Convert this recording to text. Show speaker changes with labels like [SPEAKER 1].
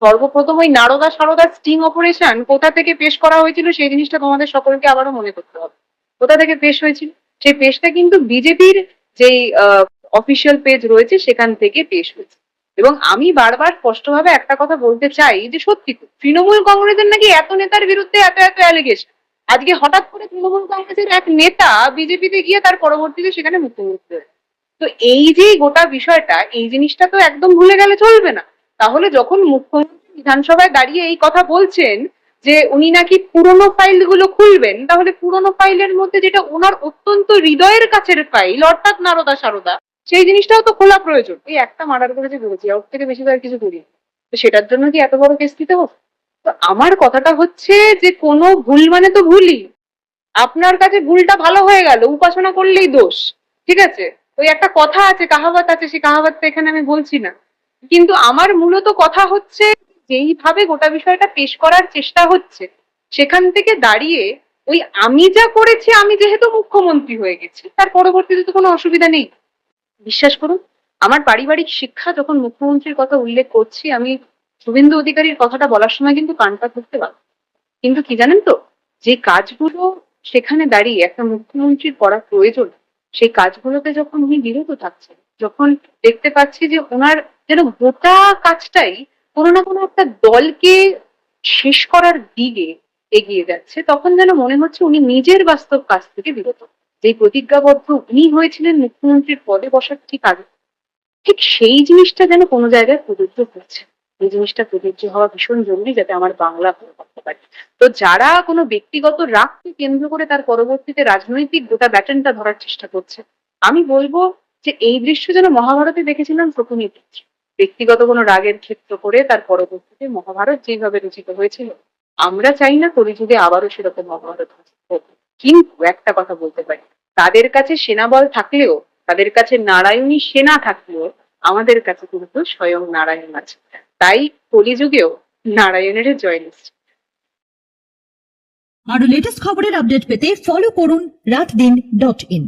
[SPEAKER 1] সর্বপ্রথম ওই Narada Sarada sting operation কোথা থেকে পেশ করা হয়েছিল সেই জিনিসটা তোমাদের সকলকে আবারও মনে করতে হবে। কোথা থেকে পেশ হয়েছিল? সেই পেশটা কিন্তু বিজেপির যেই অফিসিয়াল পেজ রয়েছে সেখান থেকে পেশ হয়েছে। এবং আমি বারবার স্পষ্টভাবে একটা কথা বলতে চাই যে সত্যি তৃণমূল কংগ্রেসের নাকি এত নেতার বিরুদ্ধে এত এত অ্যালিগেশন, আজকে হঠাৎ করে তৃণমূল কংগ্রেসের এক নেতা বিজেপিতে গিয়ে তার পরবর্তীতে সেখানে মুখ্যমন্ত্রী হয়েছে। তো এই যে গোটা বিষয়টা, এই জিনিসটা তো একদম ভুলে গেলে চলবে না। তাহলে যখন মুখ্যমন্ত্রী বিধানসভায় দাঁড়িয়ে এই কথা বলছেন যে উনি নাকি পুরোনো ফাইল গুলো খুলবেন, তাহলে পুরোনো ফাইলের মধ্যে যেটা ওনার অত্যন্ত হৃদয়ের কাছের ফাইল অর্থাৎ নারদা সারদা, সেই জিনিসটাও তো খোলা প্রয়োজন। এই একটা মার্ডার করেছে বলেছি, ওর থেকে বেশি আর কিছু করি, তো সেটার জন্য কি এত বড় কেস দিতে হবে? তো আমার কথাটা হচ্ছে যে কোনো ভুল মানে তো ভুলই। আপনার কাছে ভুলটা ভালো হয়ে গেল, উপাসনা করলেই দোষ, ঠিক আছে? ওই একটা কথা আছে, কাহাবত আছে, সেই কাহাবতটা এখানে আমি বলছি না। কিন্তু আমার মূলত কথা হচ্ছে যেইভাবে গোটা বিষয়টা পেশ করার চেষ্টা হচ্ছে, সেখান থেকে দাঁড়িয়ে ওই আমি যা করেছি, আমি যেহেতু মুখ্যমন্ত্রী হয়ে গেছি তার পরবর্তীতে তো কোনো অসুবিধা নেই। বিশ্বাস করুন, আমার পারিবারিক শিক্ষা যখন মুখ্যমন্ত্রীর কথা উল্লেখ করছি, আমি শুভেন্দু অধিকারীর কথাটা বলার সময় কিন্তু কানটা ধরতে পারবো। কিন্তু কি জানেন তো, যে কাজগুলো সেখানে দাঁড়িয়ে একটা মুখ্যমন্ত্রীর করা প্রয়োজন, সেই কাজগুলোতে যখন উনি বিরত থাকছেন, যখন দেখতে পাচ্ছি যে ওনার যেন গোটা কাজটাই কোনো না কোনো একটা দলকে শেষ করার দিকে এগিয়ে যাচ্ছে, তখন যেন মনে হচ্ছে উনি নিজের বাস্তব কাজ থেকে বিরত। যেই প্রতিজ্ঞাবদ্ধ উনি হয়েছিলেন মুখ্যমন্ত্রীর পদে বসার ঠিক আগে, ঠিক সেই জিনিসটা যেন কোনো জায়গায় প্রযোজ্য হচ্ছে। এই জিনিসটা প্রযোজ্য হওয়া ভীষণ জরুরি, যাতে আমার বাংলা ভালো করতে পারে। তো যারা কোনো ব্যক্তিগত রাগকে কেন্দ্র করে তার পরবর্তীতে রাজনৈতিক গোটা ব্যাটনটা ধরার চেষ্টা করছে, আমি বলবো যে এই দৃশ্য যেন মহাভারতে দেখেছিলাম প্রথমেই দৃশ্য। ব্যক্তিগত কোনো রাগের ক্ষেত্র করে তার পরবর্তীতে মহাভারত যেভাবে রচিত হয়েছিল, আমরা চাই না কলিযুগে আবারও সেরকম মহাভারত হোক। কিন্তু একটা কথা বলতে পারি, তাদের কাছে সেনাবল থাকলেও, তাদের কাছে নারায়ণী সেনা থাকলেও, আমাদের কাছে কিন্তু স্বয়ং নারায়ণ আছে। তাই কলিযুগেও নারায়ণের জয় নিশ্চিত।
[SPEAKER 2] আরো লেটেস্ট খবরের আপডেট পেতে ফলো করুন রাতদিন.in।